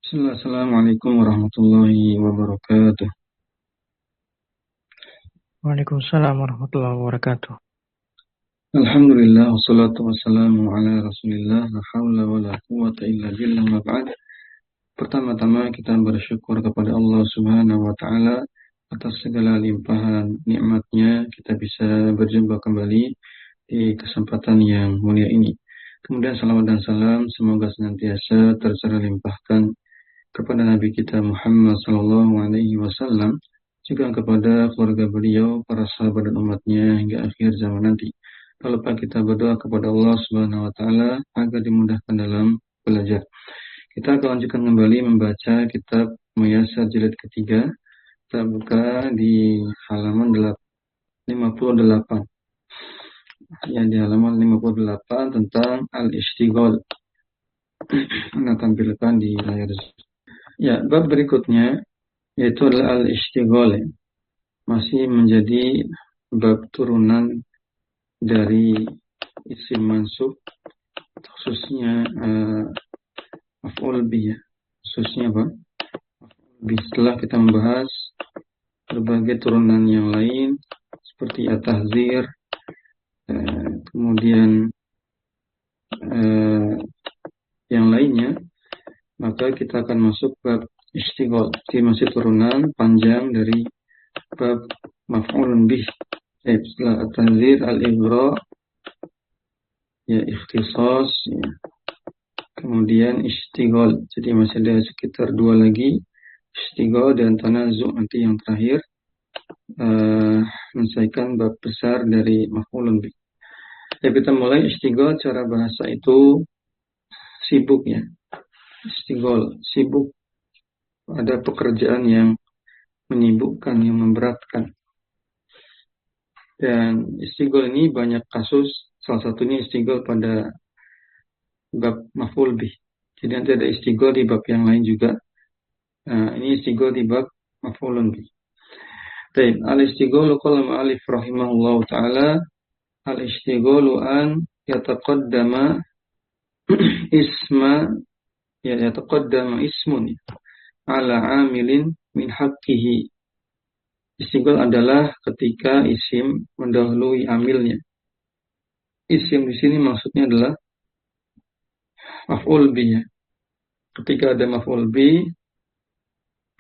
Bismillah, Assalamualaikum warahmatullahi wabarakatuh. Waalaikumsalam warahmatullahi wabarakatuh. Alhamdulillah, wassalatu wassalamu ala rasulillah, la hawla wa la quwata illa billah, ma ba'd. Pertama-tama kita bersyukur kepada Allah subhanahu wa ta'ala atas segala limpahan nikmatnya kita bisa berjumpa kembali di kesempatan yang mulia ini. Kemudian salawat dan salam semoga senantiasa tercurah limpahkan kepada Nabi kita Muhammad sallallahu alaihi wasallam, juga kepada keluarga beliau, para sahabat dan umatnya hingga akhir zaman nanti. Tak lupa kita berdoa kepada Allah Subhanahu wa taala agar dimudahkan dalam belajar. Kita akan lanjutkan kembali membaca kitab Muyassar jilid ketiga. Kita buka di halaman 58. Ya, di halaman 58 tentang al-ishtighal. Anda tampilkan di layar. Ya, bab berikutnya yaitu adalah al-ishtighal, masih menjadi bab turunan dari isim mansub, khususnya maf'ul bih, khususnya apa? Setelah kita membahas berbagai turunan yang lain seperti at-tahzir, kemudian yang lainnya, maka kita akan masuk bab ishtighal. Ini masih turunan panjang dari bab maf'ul bih. Setelah at-tahzir, al-ighra, ya ikhtisas, ya. Kemudian ishtighal. Jadi masih ada sekitar dua lagi, ishtighal dan tanazu'. Nanti yang terakhir menyelesaikan bab besar dari maf'ulun bih. Ya, kita mulai. Ishtighal cara bahasa itu sibuk, ya. Ishtighal sibuk, ada pekerjaan yang menyibukkan, yang memberatkan. Dan ishtighal ini banyak kasus, salah satunya ishtighal pada bab maf'ul bih. Jadi nanti ada ishtighal di bab yang lain juga. Ini ishtighal di bab maf'ulun bih. Baik, al-ishtighalu qala ma'alif rahimahullah ta'ala, al-ishtighalu an yataqaddama yataqaddama ismun ala amilin min haqqihi. Istighal adalah ketika isim mendahului amilnya. Isim di sini maksudnya adalah maf'ul bih, ya. Ketika ada maf'ul bih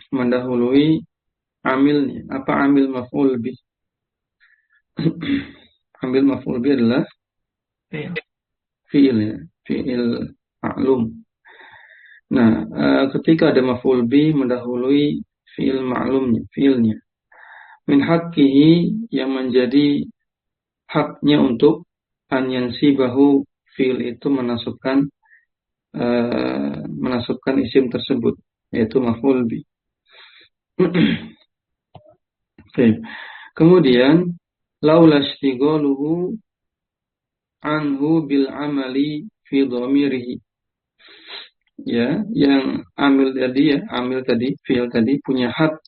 mendahului amilnya. Apa amil maf'ul bih? Amil maf'ul bih adalah fi'il, ya. Fi'il ma'lum. Nah, ketika ada maf'ul bih mendahului fi'il ma'lumnya, fi'ilnya. Min haqqihi, yang menjadi haknya untuk an yansibahu, fi'il itu menasabkan isim tersebut, yaitu maf'ul bih. Okay. Kemudian laula ishtighaluhu anhu bil amali fi dhamirihi, ya, yang amil tadi, fi'il tadi punya hak,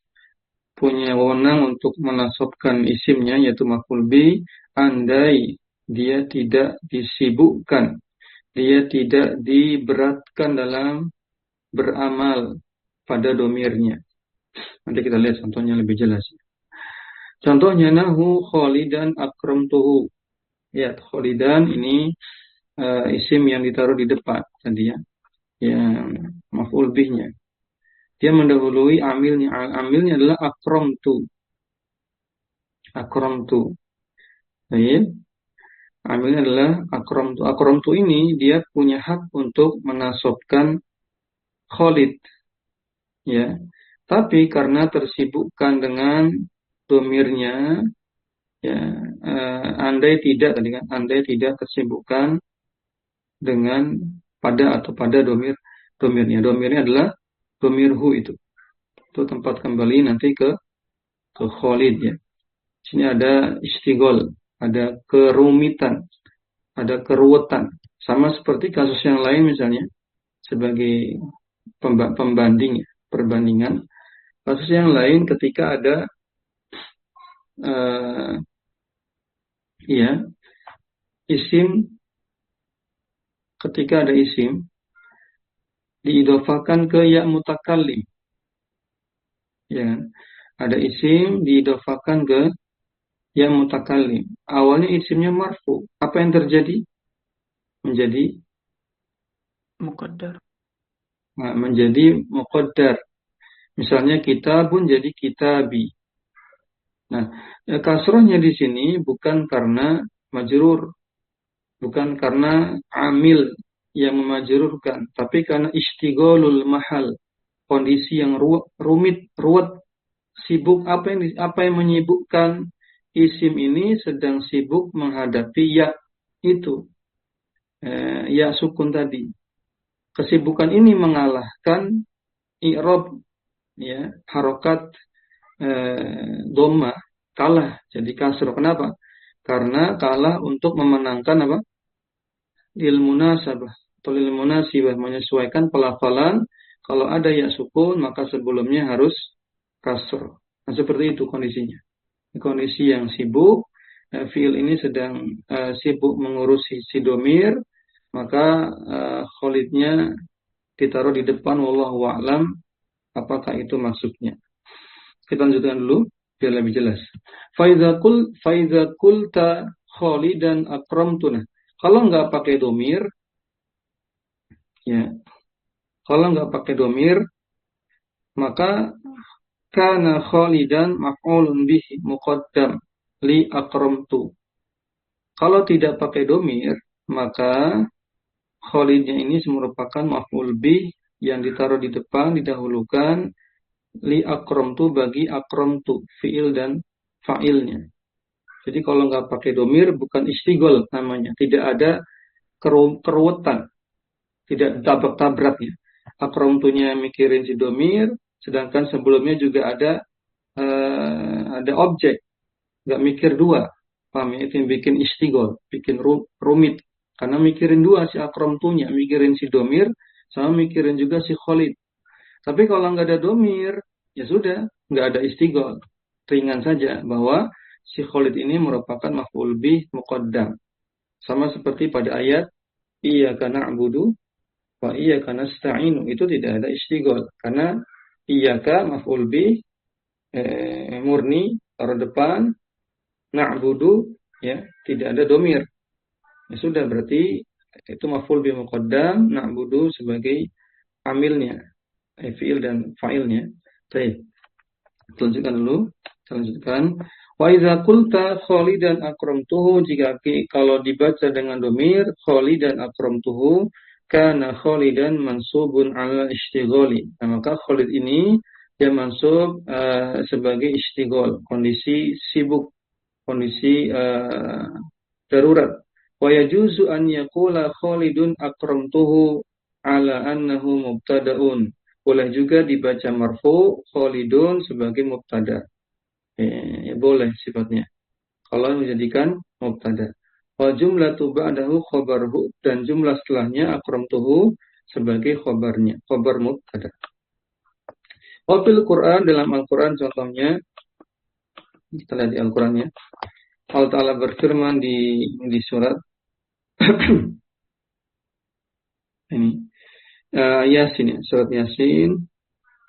punya wewenang untuk menasabkan isimnya, yaitu maf'ul bih, andai dia tidak disibukkan, dia tidak diberatkan dalam beramal pada domirnya. Nanti kita lihat contohnya lebih jelas. Contohnya nahu kholidan akramtuhu. Ya, kholidan ini isim yang ditaruh di depan tadi, ya. Yang maf'ul bihnya. Dia mendahului amilnya. Amilnya adalah akramtu. Akramtu. Baik. Amilnya adalah akramtu. Akramtu ini dia punya hak untuk menasabkan Khalid, ya. Tapi karena tersibukkan dengan domirnya, ya, andai tidak tersibukkan dengan pada domirnya. Domirnya adalah domirhu itu. Itu tempat kembali nanti ke Khalid, ya. Sini ada istighol, ada kerumitan, ada keruwetan. Sama seperti kasus yang lain misalnya, sebagai perbandingan. Kasus yang lain ketika ada isim, ketika ada isim diidofakan ke ya mutakallim. Ya, ada isim diidofakan ke ya mutakallim. Awalnya isimnya marfu. Apa yang terjadi? Menjadi Muqaddar. muqaddar. Misalnya kitabun jadi kitabi. Nah, kasrohnya di sini bukan karena majrur, bukan karena amil yang memajrurkan, tapi karena istigholul mahal, kondisi yang rumit, ruwet, sibuk. Apa yang menyibukkan isim ini sedang sibuk menghadapi ya itu, ya sukun tadi. Kesibukan ini mengalahkan i'rab, ya, harokat dhamma, kalah jadi kasroh. Kenapa? Karena kalah untuk memenangkan apa? Lil munasabah atau lil munasibah, menyesuaikan pelafalan. Kalau ada ya sukun maka sebelumnya harus kasroh. Nah, seperti itu kondisinya. Kondisi yang sibuk, fiil ini sedang sibuk mengurusi si domir, maka kholidnya ditaruh di depan, wallahu a'lam apakah itu maksudnya. Kita lanjutkan dulu biar lebih jelas. Faiza qulta khalidan akramtuna. Kalau nggak pakai domir, ya, kalau nggak pakai domir, maka kana khalidan maf'ulun bihi muqaddam li akramtu. Kalau tidak pakai domir, maka khalidnya ini merupakan maf'ul bih yang ditaruh di depan, didahulukan li akramtu bagi akramtu, fiil dan fa'ilnya. Jadi kalau nggak pakai domir bukan istigol namanya, tidak ada keruwetan, tidak tabrak-tabraknya. Akramtunya mikirin si domir, sedangkan sebelumnya juga ada objek, nggak mikir dua. Paham ya? Itu yang bikin istigol, bikin rumit. Karena mikirin dua, si akramtunya, mikirin si domir, sama mikirin juga si khalid. Tapi kalau nggak ada domir, ya sudah, nggak ada istigol. Ringan saja bahwa si khalid ini merupakan maf'ul bih muqaddam. Sama seperti pada ayat iyyaka na'budu wa iyyaka nasta'inu, itu tidak ada istigol. Karena iyyaka maf'ul bih murni taruh depan, na'budu ya tidak ada domir. Ya sudah, berarti itu maf'ul bih muqaddam, na'budu sebagai amilnya, fi'il dan fa'ilnya. Baik. Lanjutkan dulu. Kita lanjutkan. Wa idza qulta khalidan akramtuhu, jika kalau dibaca dengan domir khalidan akramtuhu, kana khalidan mansubun ala istighali. Nah, maka khalid ini dia mansub sebagai istighol, kondisi sibuk, kondisi darurat. Wa yajuzu an yaqula khalidun akramtuhu ala annahu mubtada'un. Boleh juga dibaca marfu khalidun sebagai mubtada. Boleh sifatnya kalau menjadikan mubtada. Wa jumlatu ba'dahu khabarhu, dan jumlah setelahnya akramtuhu sebagai khabarnya, khabar mubtada. Wa fil Quran, dalam Al-Quran contohnya, kita lihat di Al-Qurannya. Allah Ta'ala berfirman di surat ini Yasin, ya, surat Yasin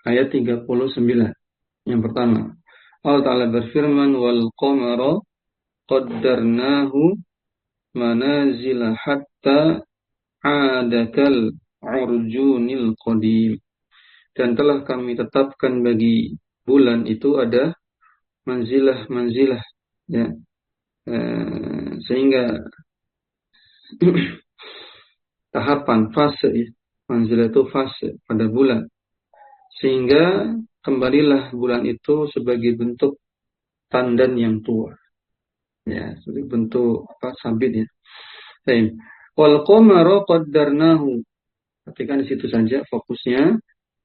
ayat 39. Yang pertama, Allah Ta'ala berfirman, wal qamara qaddarnahu manazila hatta adakal urjunil qadim. Dan telah kami tetapkan bagi bulan itu ada manzilah-manzilah, ya, sehingga tahapan, fase, ya. Manzilah itu fase pada bulan, sehingga kembalilah bulan itu sebagai bentuk tandan yang tua, ya, sebagai bentuk sabit, ya. Wal qamara qaddarnahu, perhatikan di situ saja fokusnya.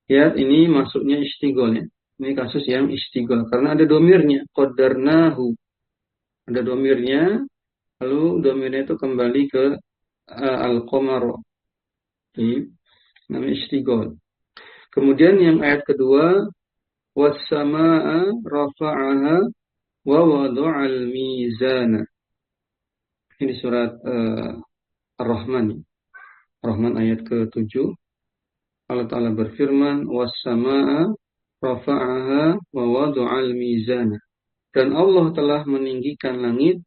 Ya, ini masuknya istighol, ya. Ini kasus yang istighol karena ada domirnya, qaddarnahu, ada domirnya, lalu domirnya itu kembali ke al-qamara, namanya istighol. Kemudian yang ayat kedua, was-samaa'a rafa'aha wa wada'al mizana. Ini surat Ar-Rahman. Ar-Rahman ayat ke-7. Allah Ta'ala berfirman, was-samaa'a rafa'aha wa wada'al mizana. Dan Allah telah meninggikan langit,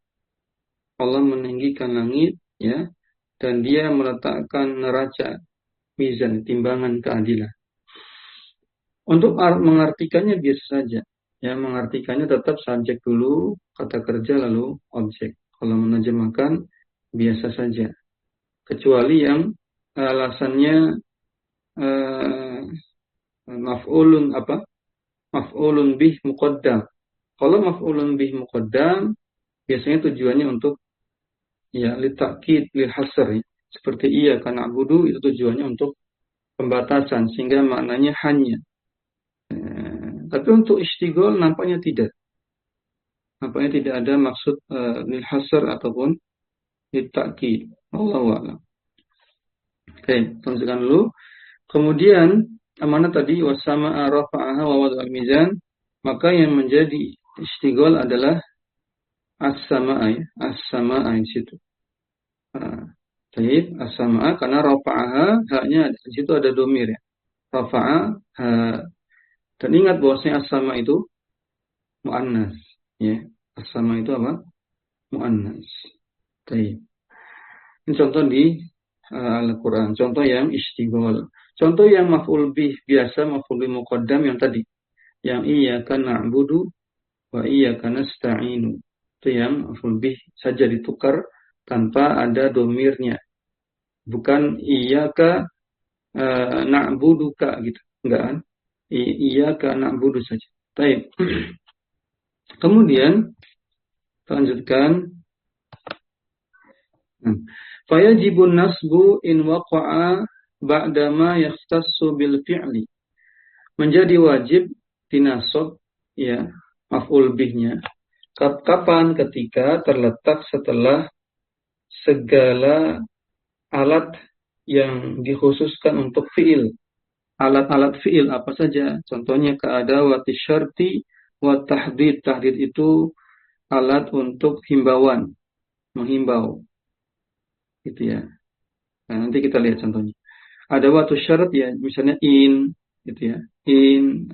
ya, dan dia meletakkan neraca mizan, timbangan keadilan. Untuk mengartikannya biasa saja. Ya, mengartikannya tetap subjek dulu, kata kerja lalu objek. Kalau menerjemahkan biasa saja. Kecuali yang alasannya maf'ulun bih muqaddam. Kalau maf'ulun bih muqaddam biasanya tujuannya untuk ya litakid lil hasr, seperti iya karena abudu itu tujuannya untuk pembatasan sehingga maknanya hanya. Tapi untuk istighol nampaknya tidak ada maksud lil hasr ataupun litakid. Wallahu a'lam. Oke, tunjukkan dulu. Kemudian mana tadi wasama rafa'aha wa wada'al mizan, maka yang menjadi istighol adalah as-sama'a, ya. As-sama'a di situ. Baik, as-sama'a karena rafa'aha, haknya di situ ada domir, ya. Rafa'a ha. Dan ingat bahwasanya as-sama itu muannas, ya. As-sama itu apa? Muannas. Baik. Ini contoh di Al-Quran. Contoh yang istighol. Contoh yang maf'ul bih biasa, maf'ul bih muqaddam yang tadi. Yang iyyaka na'budu wa iyyaka nasta'inu. Itu yang maf'ul bih saja ditukar tanpa ada domirnya. Bukan iyyaka na'buduka gitu. Enggak kan? Iyyaka na'budu saja. Baik. Kemudian lanjutkan. Fayajibun nasbu in waqa'a ba'dama yakhtassu bil fi'li. Menjadi wajib dinasab, ya, maf'ul bihnya. Kapan? Ketika terletak setelah segala alat yang dikhususkan untuk fi'il. Alat-alat fi'il apa saja? Contohnya ka'adawati syarti wa tahdid. Tahdid itu alat untuk himbauan, menghimbau. Gitu ya. Nah, nanti kita lihat contohnya. Ada waktu syarat, ya, misalnya in, gitu ya. In,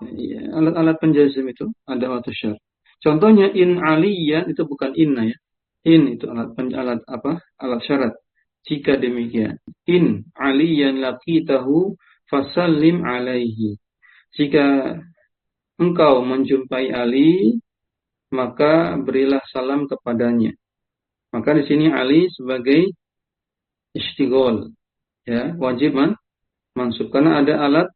ya, alat-alat penjazm itu ada waktu syarat. Contohnya in aliyan itu bukan inna, ya. In itu alat syarat. Jika demikian, in aliyan laqitahu fasallim alaihi. Jika engkau menjumpai Ali, maka berilah salam kepadanya. Maka di sini Ali sebagai istighol, ya, wajib mansub karena ada alat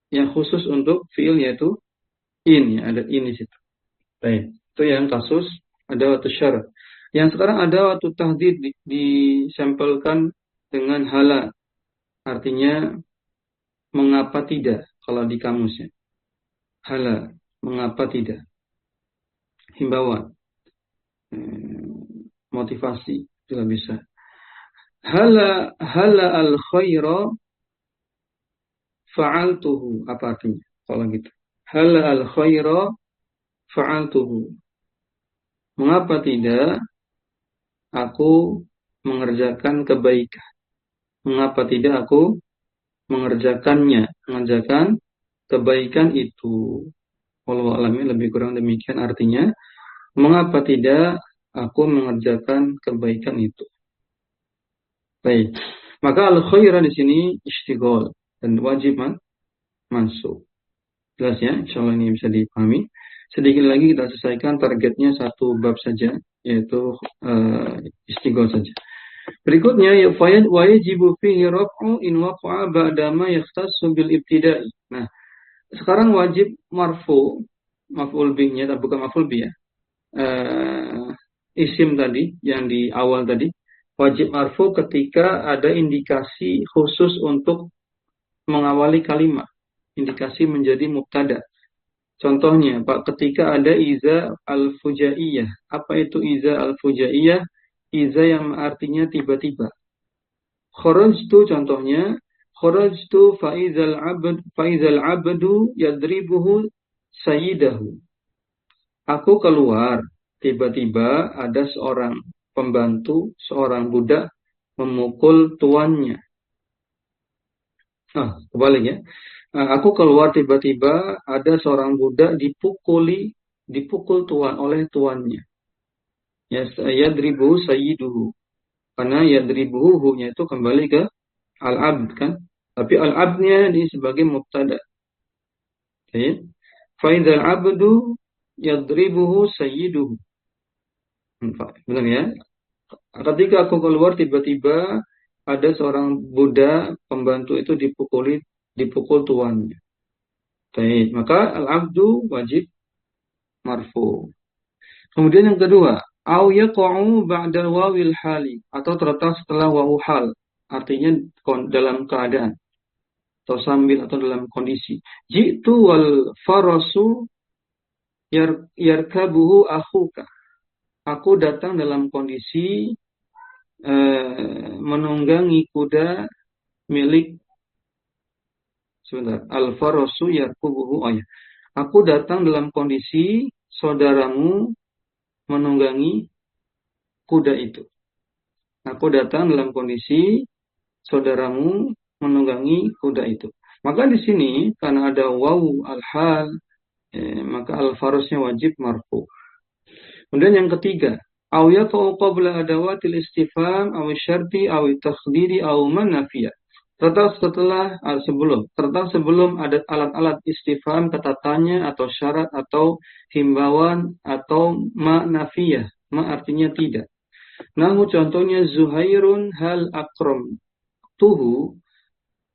yang khusus untuk fiil yaitu in, ya, ada in di situ. Baik, itu yang kasus ada waktu syarat. Yang sekarang ada waktu tahdid disampelkan dengan hala, artinya mengapa tidak kalau di kamusnya. Hala, mengapa tidak? Himbauan, motivasi juga bisa. Hala al khaira fa'altuhu, apa artinya kalau gitu? Hala al khaira fa'altuhu. Mengapa tidak aku mengerjakan kebaikan? Mengapa tidak aku mengerjakan kebaikan itu? Wallahu a'lam, lebih kurang demikian artinya. Mengapa tidak aku mengerjakan kebaikan itu? Baik. Maka al-khaira di sini istighol dan wajib mansub. Jelas ya? Insyaallah ini bisa dipahami. Sedikit lagi kita selesaikan, targetnya satu bab saja, yaitu istighol saja. Berikutnya ya wajibu fihi raf'u in waqa'a ba'da ma yakhtassu bil ibtida'i. Nah, sekarang wajib marfu, maf'ul bihnya, bukan maf'ul bih ya. Isim tadi yang di awal tadi wajib marfu ketika ada indikasi khusus untuk mengawali kalimat, indikasi menjadi mubtada. Contohnya, Pak, ketika ada iza al-fujaiyah. Apa itu iza al-fujaiyah? Iza yang artinya tiba-tiba. Kharajtu contohnya, kharajtu faizal abdu yadribuhu sayyidahu. Aku keluar, tiba-tiba ada seorang pembantu, seorang budak memukul tuannya. Kebalik ya. Aku keluar tiba-tiba ada seorang budak dipukul oleh tuannya. Ya, yadribuhu sayyiduhu. Karena yadribuhu hu-nya itu kembali ke al-abd kan. Tapi al-abdnya ini sebagai mubtada. Oke. Faidal abdu yadribuhu sayyiduhu. Benar ya? Ketika aku keluar tiba-tiba ada seorang budak pembantu itu dipukul tuannya. Baik, maka al-abdu wajib marfu. Kemudian yang kedua, au yaqa'u ba'da wawil hali atau terletak setelah wawu hal. Artinya dalam keadaan atau sambil atau dalam kondisi. Jitu wal farasu yarkabuhu akhuka. Aku datang dalam kondisi menunggangi kuda milik sebentar. Al farasu yarkubuhu. Oh ya. Aku datang dalam kondisi saudaramu menunggangi kuda itu. Aku datang dalam kondisi saudaramu menunggangi kuda itu. Maka di sini karena ada wawu al-hal, maka al-farusnya wajib marfu. Kemudian yang ketiga, aw yaqa'u qabla adawatil istifham aw syarti aw takhdiri aw manafiyah. Terletak sebelum ada alat-alat istifham, kata tanya atau syarat atau himbauan atau ma'nafiyah. Ma artinya tidak. Nahu contohnya Zuhairun hal akram tuhu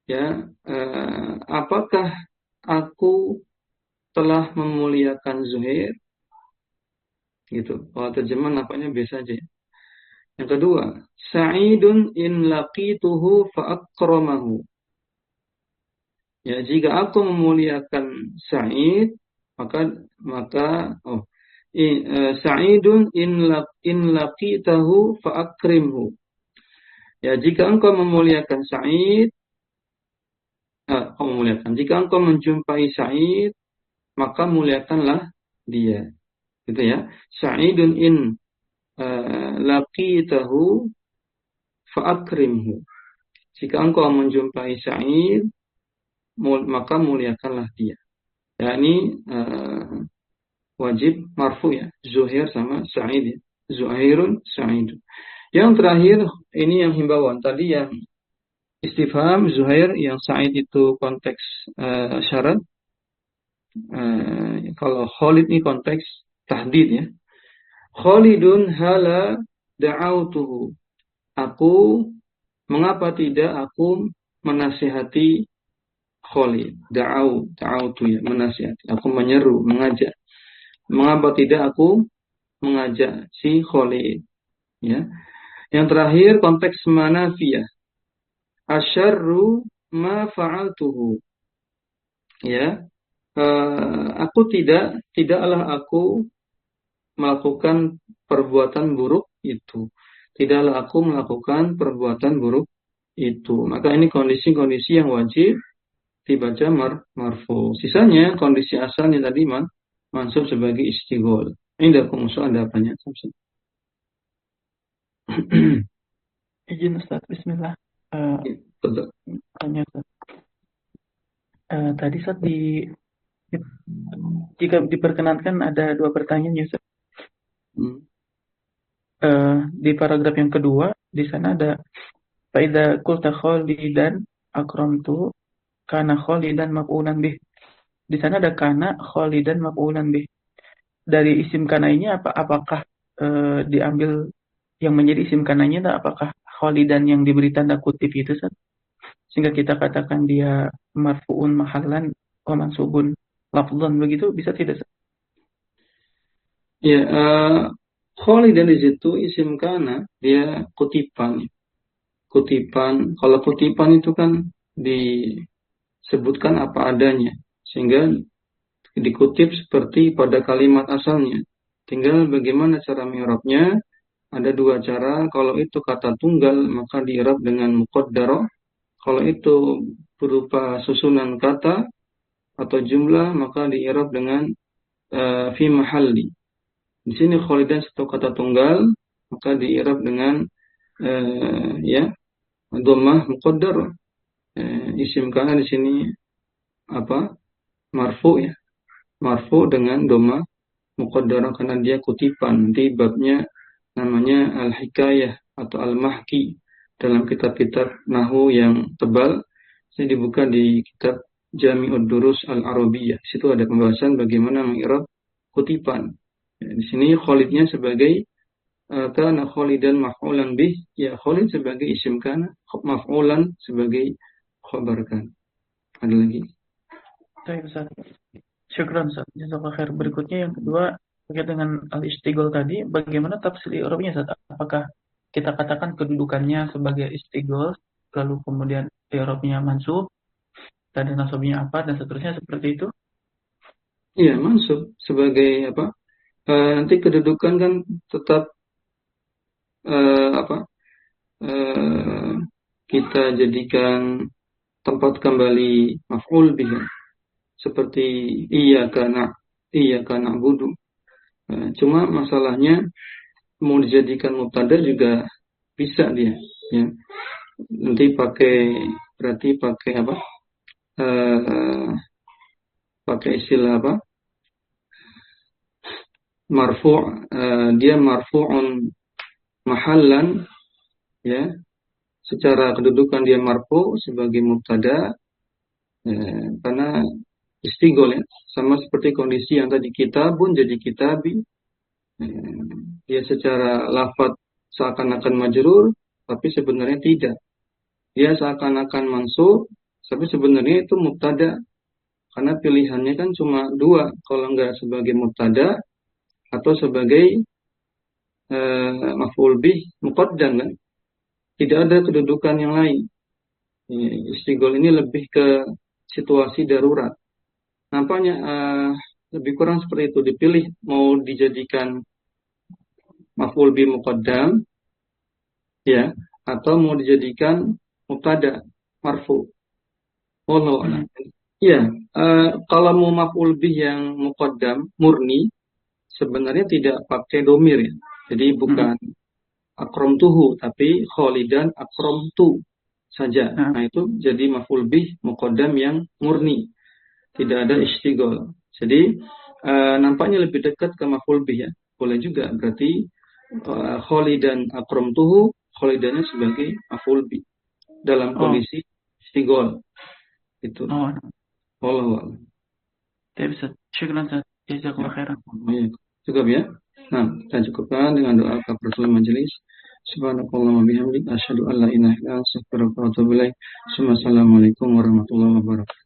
ya, apakah aku telah memuliakan Zuhair? Gitu. Kalau terjemahan nampaknya biasa aja. Yang kedua, Sa'idun in laqituhu fa'akramahu. Ya, jika aku memuliakan Sa'id, maka Sa'idun in laqitahu fa'akrimhu. Ya, jika engkau memuliakan Sa'id, jika engkau menjumpai Sa'id, maka muliakanlah dia. Gitu ya. Sa'idun in laqitahu fa'akrimhu. Jika engkau menjumpai Sa'id, maka muliakanlah dia. Ya, ini wajib marfu ya. Zuhair sama Sa'id ya. Zuhairun Sa'idun. Yang terakhir, ini yang himbauan. Tadi yang istifham Zuhair, yang Sa'id itu konteks syarat. Kalau Khalid ini konteks tahdid ya. Khalidun hala da'autuhu. Mengapa tidak aku menasihati Khalid? Da'autu ya, menasihati. Aku menyeru, mengajak. Mengapa tidak aku mengajak si Khalid? Ya. Yang terakhir konteks manafiyah. Asyarru ma fa'altuhu. Ya. Tidaklah aku melakukan perbuatan buruk itu. Tidaklah aku melakukan perbuatan buruk itu. Maka ini kondisi-kondisi yang wajib dibaca marfu. Sisanya kondisi asalnya tadi mansub sebagai istighol. Ini dah pengusul ada apanya? Izin Ustaz, bismillah. Betul. Tanya Ustaz. Tadi Ustaz jika diperkenankan ada dua pertanyaan ya Ustaz. Di paragraf yang kedua di sana ada faida qulta khalidan akramtu kana khalidan maf'ulan bih. Di sana ada kana khalidan maf'ulan bih. Dari isim kana ini apakah diambil yang menjadi isim kananya apakah khalidan yang diberi tanda kutip itu Ustaz? Sehingga kita katakan dia marfu'un mahallan wa mansubun lafdhan, begitu bisa tidak Ustaz? Ya, Khalidan di situ isim kana, dia kutipan. Kutipan, kalau kutipan itu kan disebutkan apa adanya, sehingga dikutip seperti pada kalimat asalnya. Tinggal bagaimana cara mi'rabnya. Ada dua cara. Kalau itu kata tunggal, maka di'rab dengan muqaddarah. Kalau itu berupa susunan kata atau jumlah, maka di'rab dengan fi mahalli. Di sini khalidan satu kata tunggal, maka di'rab dengan dhammah muqaddarah. Isim kana di sini apa? Marfu ya. Marfu dengan doma muqaddarah karena dia kutipan. Nanti babnya namanya al-hikayah atau al-mahki dalam kitab-kitab nahwu yang tebal. Saya dibuka di kitab Jami'ud Durus Al-Arabiyah. Di situ ada pembahasan bagaimana mengirab kutipan. Ya, di sini Khalidnya sebagai kana Khalidan maf'ulan bih, ya Khalid sebagai isim kana, maf'ulan sebagai khabar kan. Ada lagi? Baik, Ustaz. Syukran, Ustaz. Jazakallah khair. Berikutnya yang kedua, terkait dengan al-istigol tadi, bagaimana tafsir i'rabnya, Ustaz? Apakah kita katakan kedudukannya sebagai istigol, lalu kemudian i'rabnya mansub, dan nasabnya apa, dan seterusnya seperti itu? Iya, mansub sebagai apa? Nanti kedudukan kan tetap apa? eh, kita jadikan tempat kembali maf'ul bih kan. Seperti iyyaka na'budu. Cuma masalahnya mau dijadikan mubtada juga bisa dia ya. Nanti berarti pakai apa? Eh, pakai istilah apa? Dia marfu'un mahallan ya. Secara kedudukan dia marfu sebagai mubtada karena istigol ya. Sama seperti kondisi yang tadi kitabun jadi kitabi. Dia secara lafadz seakan-akan majrur tapi sebenarnya tidak. Dia seakan-akan mansub tapi sebenarnya itu mubtada. Karena pilihannya kan cuma dua, kalau enggak sebagai mubtada atau sebagai maf'ul bih muqaddam kan. Tidak ada kedudukan yang lain. Istigol ini lebih ke situasi darurat. Nampaknya lebih kurang seperti itu. Dipilih mau dijadikan maf'ul bih muqaddam ya, atau mau dijadikan mubtada marfu. Wallahu a'lam. Ya, kalau mau maf'ul bih yang muqaddam murni sebenarnya tidak pakai domir ya. Jadi bukan akramtuhu tapi khalidan akramtu saja. Nah, itu jadi maf'ul bih muqaddam yang murni. Tidak ada istigol. Jadi nampaknya lebih dekat ke maf'ul bih ya. Boleh juga berarti khalidan akramtuhu, khalidannya sebagai maf'ul bih dalam kondisi istigol. Itu. Wallahu a'lam. Ya bisa. Syukran, Ustaz. Jazakallah khairan. Cukup ya. Nah, kita cukupkan dengan doa kafaratul majelis. Subhanakallahumma bihamdik asyhadu an la ilaha illa anta astaghfiruka wa atubu ilaik. Assalamualaikum warahmatullahi wabarakatuh.